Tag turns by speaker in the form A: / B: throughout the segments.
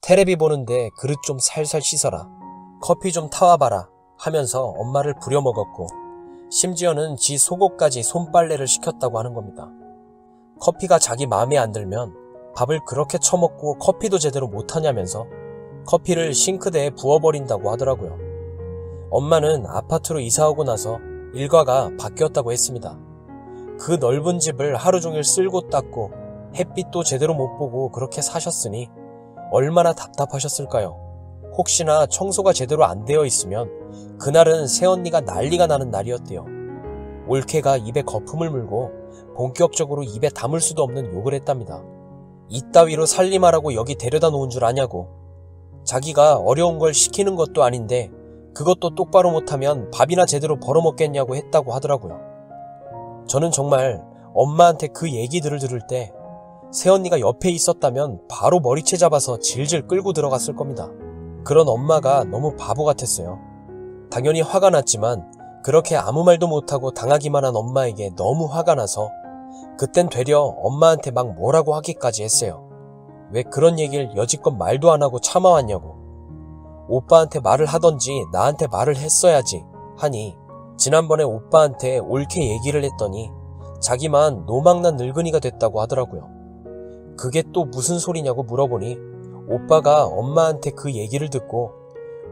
A: 테레비 보는데 그릇 좀 살살 씻어라, 커피 좀 타와봐라 하면서 엄마를 부려먹었고, 심지어는 지 속옷까지 손빨래를 시켰다고 하는 겁니다. 커피가 자기 마음에 안 들면 밥을 그렇게 처먹고 커피도 제대로 못하냐면서 커피를 싱크대에 부어버린다고 하더라고요. 엄마는 아파트로 이사오고 나서 일과가 바뀌었다고 했습니다. 그 넓은 집을 하루 종일 쓸고 닦고 햇빛도 제대로 못 보고 그렇게 사셨으니 얼마나 답답하셨을까요? 혹시나 청소가 제대로 안 되어 있으면 그날은 새언니가 난리가 나는 날이었대요. 올케가 입에 거품을 물고 본격적으로 입에 담을 수도 없는 욕을 했답니다. 이따위로 살림하라고 여기 데려다 놓은 줄 아냐고. 자기가 어려운 걸 시키는 것도 아닌데 그것도 똑바로 못하면 밥이나 제대로 벌어먹겠냐고 했다고 하더라고요. 저는 정말 엄마한테 그 얘기들을 들을 때 새언니가 옆에 있었다면 바로 머리채 잡아서 질질 끌고 들어갔을 겁니다. 그런 엄마가 너무 바보 같았어요. 당연히 화가 났지만 그렇게 아무 말도 못하고 당하기만 한 엄마에게 너무 화가 나서 그땐 되려 엄마한테 막 뭐라고 하기까지 했어요. 왜 그런 얘기를 여지껏 말도 안 하고 참아왔냐고. 오빠한테 말을 하던지 나한테 말을 했어야지 하니 지난번에 오빠한테 옳게 얘기를 했더니 자기만 노망난 늙은이가 됐다고 하더라고요. 그게 또 무슨 소리냐고 물어보니 오빠가 엄마한테 그 얘기를 듣고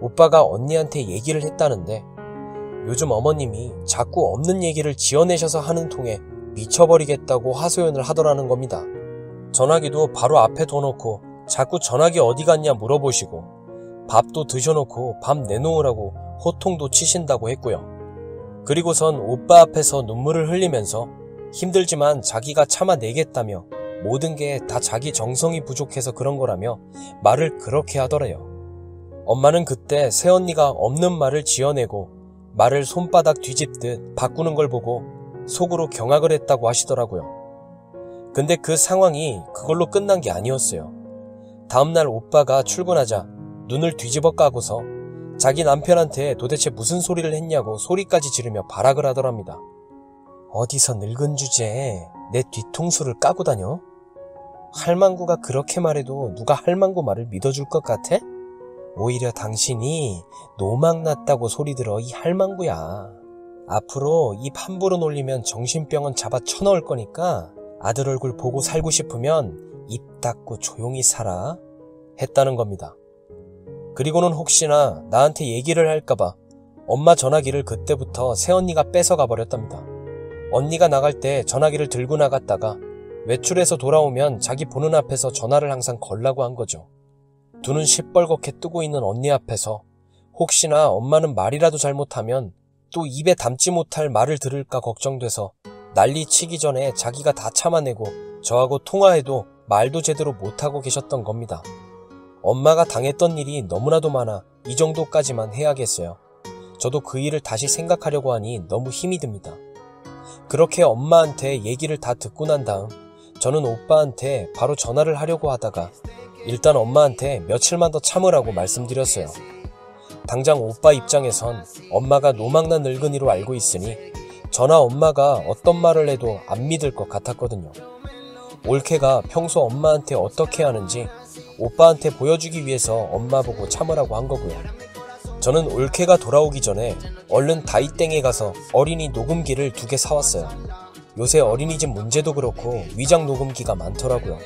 A: 오빠가 언니한테 얘기를 했다는데 요즘 어머님이 자꾸 없는 얘기를 지어내셔서 하는 통에 미쳐버리겠다고 하소연을 하더라는 겁니다. 전화기도 바로 앞에 둬놓고 자꾸 전화기 어디 갔냐 물어보시고 밥도 드셔놓고 밥 내놓으라고 호통도 치신다고 했고요. 그리고선 오빠 앞에서 눈물을 흘리면서 힘들지만 자기가 참아내겠다며 모든 게 다 자기 정성이 부족해서 그런 거라며 말을 그렇게 하더래요. 엄마는 그때 새언니가 없는 말을 지어내고 말을 손바닥 뒤집듯 바꾸는 걸 보고 속으로 경악을 했다고 하시더라고요. 근데 그 상황이 그걸로 끝난 게 아니었어요. 다음날 오빠가 출근하자 눈을 뒤집어 까고서 자기 남편한테 도대체 무슨 소리를 했냐고 소리까지 지르며 발악을 하더랍니다. 어디서 늙은 주제에 내 뒤통수를 까고 다녀? 할망구가 그렇게 말해도 누가 할망구 말을 믿어줄 것 같아? 오히려 당신이 노망났다고 소리 들어 이 할망구야. 앞으로 입 함부로 놀리면 정신병원 잡아 쳐넣을 거니까 아들 얼굴 보고 살고 싶으면 입 닫고 조용히 살아 했다는 겁니다. 그리고는 혹시나 나한테 얘기를 할까봐 엄마 전화기를 그때부터 새언니가 뺏어가 버렸답니다. 언니가 나갈 때 전화기를 들고 나갔다가 외출해서 돌아오면 자기 보는 앞에서 전화를 항상 걸라고 한 거죠. 두 눈 시뻘겋게 뜨고 있는 언니 앞에서 혹시나 엄마는 말이라도 잘못하면 또 입에 담지 못할 말을 들을까 걱정돼서 난리 치기 전에 자기가 다 참아내고 저하고 통화해도 말도 제대로 못하고 계셨던 겁니다. 엄마가 당했던 일이 너무나도 많아 이 정도까지만 해야겠어요. 저도 그 일을 다시 생각하려고 하니 너무 힘이 듭니다. 그렇게 엄마한테 얘기를 다 듣고 난 다음 저는 오빠한테 바로 전화를 하려고 하다가 일단 엄마한테 며칠만 더 참으라고 말씀드렸어요. 당장 오빠 입장에선 엄마가 노망난 늙은이로 알고 있으니 저나 엄마가 어떤 말을 해도 안 믿을 것 같았거든요. 올케가 평소 엄마한테 어떻게 하는지 오빠한테 보여주기 위해서 엄마 보고 참으라고 한 거고요. 저는 올케가 돌아오기 전에 얼른 다이땡에 가서 어린이 녹음기를 2개 사왔어요. 요새 어린이집 문제도 그렇고 위장 녹음기가 많더라고요.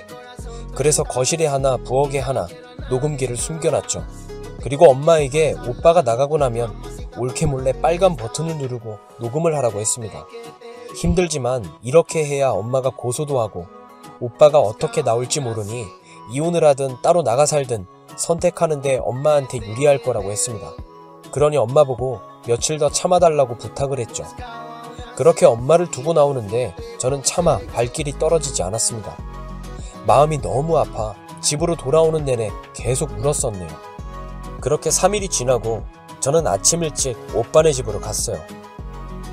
A: 그래서 거실에 하나, 부엌에 하나 녹음기를 숨겨놨죠. 그리고 엄마에게 오빠가 나가고 나면 올케 몰래 빨간 버튼을 누르고 녹음을 하라고 했습니다. 힘들지만 이렇게 해야 엄마가 고소도 하고 오빠가 어떻게 나올지 모르니 이혼을 하든 따로 나가 살든 선택하는데 엄마한테 유리할 거라고 했습니다. 그러니 엄마 보고 며칠 더 참아달라고 부탁을 했죠. 그렇게 엄마를 두고 나오는데 저는 차마 발길이 떨어지지 않았습니다. 마음이 너무 아파 집으로 돌아오는 내내 계속 울었었네요. 그렇게 3일이 지나고 저는 아침 일찍 오빠네 집으로 갔어요.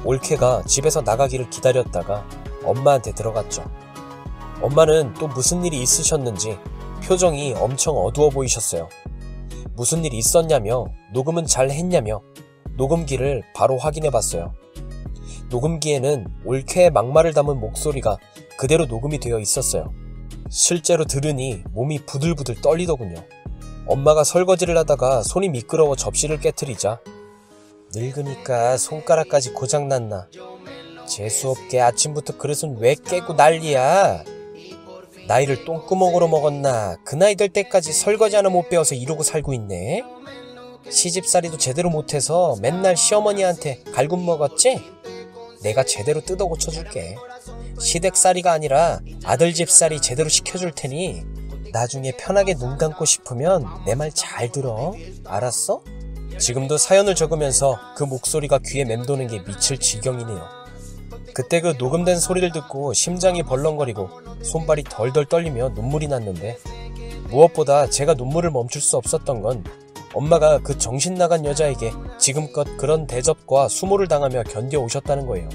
A: 올케가 집에서 나가기를 기다렸다가 엄마한테 들어갔죠. 엄마는 또 무슨 일이 있으셨는지 표정이 엄청 어두워 보이셨어요. 무슨 일이 있었냐며 녹음은 잘 했냐며 녹음기를 바로 확인해 봤어요. 녹음기에는 올케의 막말을 담은 목소리가 그대로 녹음이 되어 있었어요. 실제로 들으니 몸이 부들부들 떨리더군요. 엄마가 설거지를 하다가 손이 미끄러워 접시를 깨트리자 늙으니까 손가락까지 고장났나. 재수없게 아침부터 그릇은 왜 깨고 난리야. 나이를 똥구멍으로 먹었나. 그 나이 될 때까지 설거지 하나 못 배워서 이러고 살고 있네. 시집살이도 제대로 못해서 맨날 시어머니한테 갈굼 먹었지? 내가 제대로 뜯어 고쳐줄게. 시댁살이가 아니라 아들 집살이 제대로 시켜줄 테니 나중에 편하게 눈 감고 싶으면 내 말 잘 들어. 알았어? 지금도 사연을 적으면서 그 목소리가 귀에 맴도는 게 미칠 지경이네요. 그때 그 녹음된 소리를 듣고 심장이 벌렁거리고 손발이 덜덜 떨리며 눈물이 났는데, 무엇보다 제가 눈물을 멈출 수 없었던 건 엄마가 그 정신나간 여자에게 지금껏 그런 대접과 수모를 당하며 견뎌오셨다는 거예요.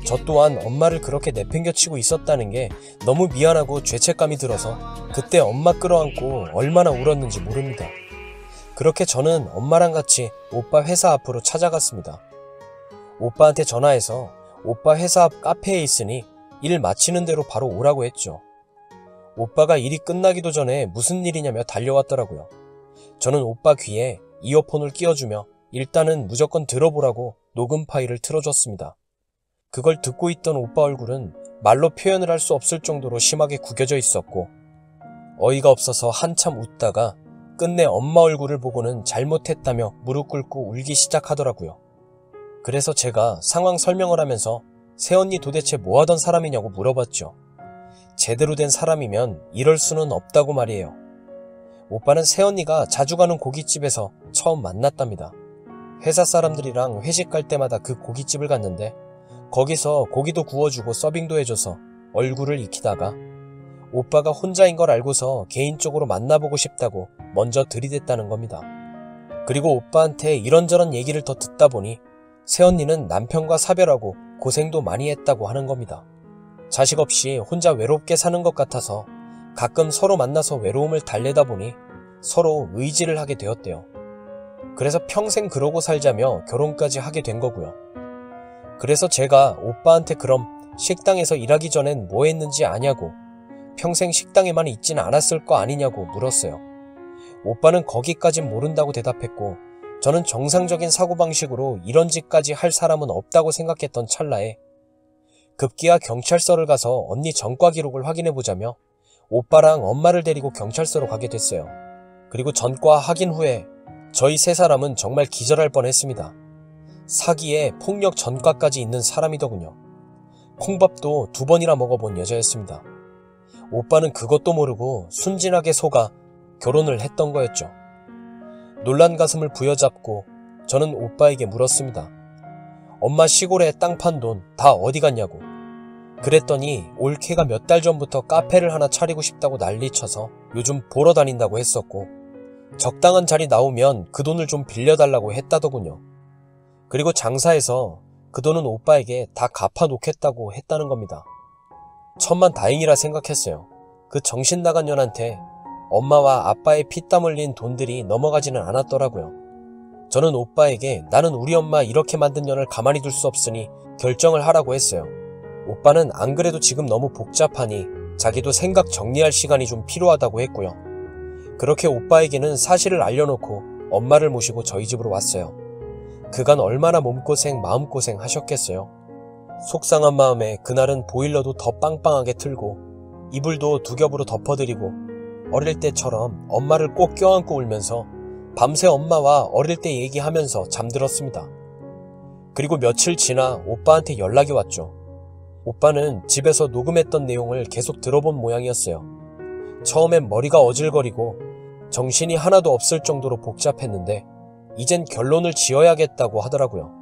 A: 저 또한 엄마를 그렇게 내팽겨치고 있었다는 게 너무 미안하고 죄책감이 들어서 그때 엄마 끌어안고 얼마나 울었는지 모릅니다. 그렇게 저는 엄마랑 같이 오빠 회사 앞으로 찾아갔습니다. 오빠한테 전화해서 오빠 회사 앞 카페에 있으니 일 마치는 대로 바로 오라고 했죠. 오빠가 일이 끝나기도 전에 무슨 일이냐며 달려왔더라고요. 저는 오빠 귀에 이어폰을 끼워주며 일단은 무조건 들어보라고 녹음 파일을 틀어줬습니다. 그걸 듣고 있던 오빠 얼굴은 말로 표현을 할 수 없을 정도로 심하게 구겨져 있었고, 어이가 없어서 한참 웃다가 끝내 엄마 얼굴을 보고는 잘못했다며 무릎 꿇고 울기 시작하더라고요. 그래서 제가 상황 설명을 하면서 새언니 도대체 뭐 하던 사람이냐고 물어봤죠. 제대로 된 사람이면 이럴 수는 없다고 말이에요. 오빠는 새언니가 자주 가는 고깃집에서 처음 만났답니다. 회사 사람들이랑 회식 갈 때마다 그 고깃집을 갔는데 거기서 고기도 구워주고 서빙도 해줘서 얼굴을 익히다가 오빠가 혼자인 걸 알고서 개인적으로 만나보고 싶다고 먼저 들이댔다는 겁니다. 그리고 오빠한테 이런저런 얘기를 더 듣다 보니 새언니는 남편과 사별하고 고생도 많이 했다고 하는 겁니다. 자식 없이 혼자 외롭게 사는 것 같아서 가끔 서로 만나서 외로움을 달래다 보니 서로 의지를 하게 되었대요. 그래서 평생 그러고 살자며 결혼까지 하게 된 거고요. 그래서 제가 오빠한테 그럼 식당에서 일하기 전엔 뭐 했는지 아냐고, 평생 식당에만 있진 않았을 거 아니냐고 물었어요. 오빠는 거기까진 모른다고 대답했고, 저는 정상적인 사고방식으로 이런 짓까지 할 사람은 없다고 생각했던 찰나에 급기야 경찰서를 가서 언니 전과 기록을 확인해보자며 오빠랑 엄마를 데리고 경찰서로 가게 됐어요. 그리고 전과 확인 후에 저희 세 사람은 정말 기절할 뻔했습니다. 사기에 폭력 전과까지 있는 사람이더군요. 콩밥도 2번이나 먹어본 여자였습니다. 오빠는 그것도 모르고 순진하게 속아 결혼을 했던 거였죠. 놀란 가슴을 부여잡고 저는 오빠에게 물었습니다. 엄마 시골에 땅 판 돈 다 어디 갔냐고. 그랬더니 올케가 몇 달 전부터 카페를 하나 차리고 싶다고 난리쳐서 요즘 보러 다닌다고 했었고, 적당한 자리 나오면 그 돈을 좀 빌려달라고 했다더군요. 그리고 장사해서 그 돈은 오빠에게 다 갚아놓겠다고 했다는 겁니다. 천만 다행이라 생각했어요. 그 정신나간 년한테 엄마와 아빠의 피땀 흘린 돈들이 넘어가지는 않았더라고요. 저는 오빠에게 나는 우리 엄마 이렇게 만든 년을 가만히 둘 수 없으니 결정을 하라고 했어요. 오빠는 안 그래도 지금 너무 복잡하니 자기도 생각 정리할 시간이 좀 필요하다고 했고요. 그렇게 오빠에게는 사실을 알려놓고 엄마를 모시고 저희 집으로 왔어요. 그간 얼마나 몸고생 마음고생 하셨겠어요. 속상한 마음에 그날은 보일러도 더 빵빵하게 틀고 이불도 2겹으로 덮어드리고 어릴 때처럼 엄마를 꼭 껴안고 울면서 밤새 엄마와 어릴 때 얘기하면서 잠들었습니다. 그리고 며칠 지나 오빠한테 연락이 왔죠. 오빠는 집에서 녹음했던 내용을 계속 들어본 모양이었어요. 처음엔 머리가 어질거리고 정신이 하나도 없을 정도로 복잡했는데 이젠 결론을 지어야겠다고 하더라고요.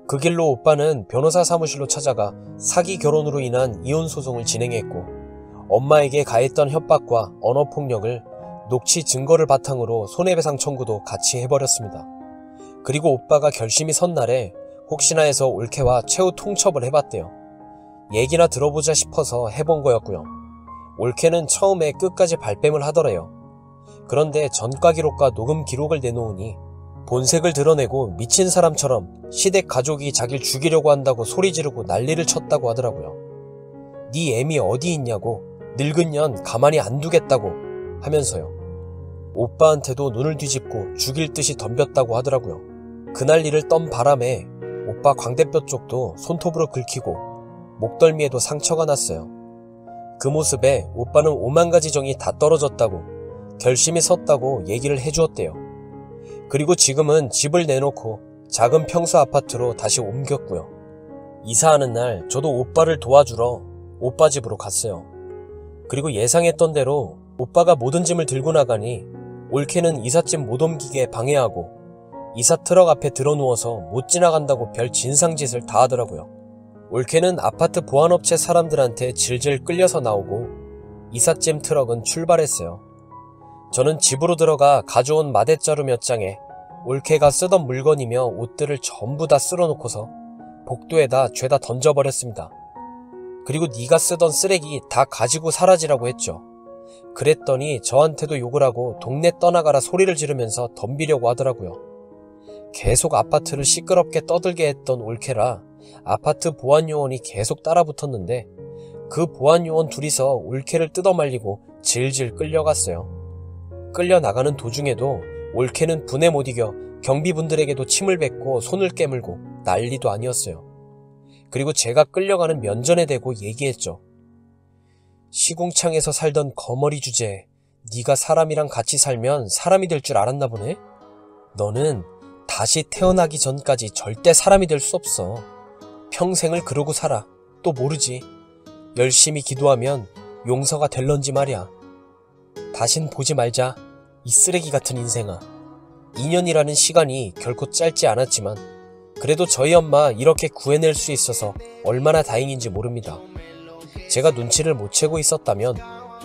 A: 그 길로 오빠는 변호사 사무실로 찾아가 사기 결혼으로 인한 이혼 소송을 진행했고, 엄마에게 가했던 협박과 언어폭력을 녹취 증거를 바탕으로 손해배상 청구도 같이 해버렸습니다. 그리고 오빠가 결심이 선 날에 혹시나 해서 올케와 최후 통첩을 해봤대요. 얘기나 들어보자 싶어서 해본 거였고요. 올케는 처음에 끝까지 발뺌을 하더래요. 그런데 전과 기록과 녹음 기록을 내놓으니 본색을 드러내고 미친 사람처럼 시댁 가족이 자기를 죽이려고 한다고 소리 지르고 난리를 쳤다고 하더라고요. 네 애미 어디 있냐고, 늙은 년 가만히 안 두겠다고 하면서요. 오빠한테도 눈을 뒤집고 죽일 듯이 덤볐다고 하더라고요. 그날 일을 떤 바람에 오빠 광대뼈 쪽도 손톱으로 긁히고 목덜미에도 상처가 났어요. 그 모습에 오빠는 오만 가지 정이 다 떨어졌다고, 결심이 섰다고 얘기를 해주었대요. 그리고 지금은 집을 내놓고 작은 평수 아파트로 다시 옮겼고요. 이사하는 날 저도 오빠를 도와주러 오빠 집으로 갔어요. 그리고 예상했던 대로 오빠가 모든 짐을 들고 나가니 올케는 이삿짐 못 옮기게 방해하고 이사 트럭 앞에 들어누워서 못 지나간다고 별 진상짓을 다 하더라고요. 올케는 아파트 보안업체 사람들한테 질질 끌려서 나오고 이삿짐 트럭은 출발했어요. 저는 집으로 들어가 가져온 마대자루 몇 장에 올케가 쓰던 물건이며 옷들을 전부 다 쓸어놓고서 복도에다 죄다 던져버렸습니다. 그리고 네가 쓰던 쓰레기 다 가지고 사라지라고 했죠. 그랬더니 저한테도 욕을 하고 동네 떠나가라 소리를 지르면서 덤비려고 하더라고요. 계속 아파트를 시끄럽게 떠들게 했던 올케라 아파트 보안요원이 계속 따라붙었는데 그 보안요원 둘이서 올케를 뜯어말리고 질질 끌려갔어요. 끌려나가는 도중에도 올케는 분에 못 이겨 경비분들에게도 침을 뱉고 손을 깨물고 난리도 아니었어요. 그리고 제가 끌려가는 면전에 대고 얘기했죠. 시궁창에서 살던 거머리 주제, 네가 사람이랑 같이 살면 사람이 될 줄 알았나 보네? 너는 다시 태어나기 전까지 절대 사람이 될 수 없어. 평생을 그러고 살아. 또 모르지. 열심히 기도하면 용서가 될런지 말이야. 다신 보지 말자. 이 쓰레기 같은 인생아. 2년이라는 시간이 결코 짧지 않았지만 그래도 저희 엄마 이렇게 구해낼 수 있어서 얼마나 다행인지 모릅니다. 제가 눈치를 못 채고 있었다면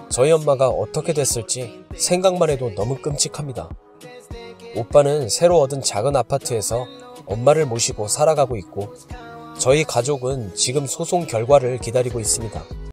A: 저희 엄마가 어떻게 됐을지 생각만 해도 너무 끔찍합니다. 오빠는 새로 얻은 작은 아파트에서 엄마를 모시고 살아가고 있고 저희 가족은 지금 소송 결과를 기다리고 있습니다.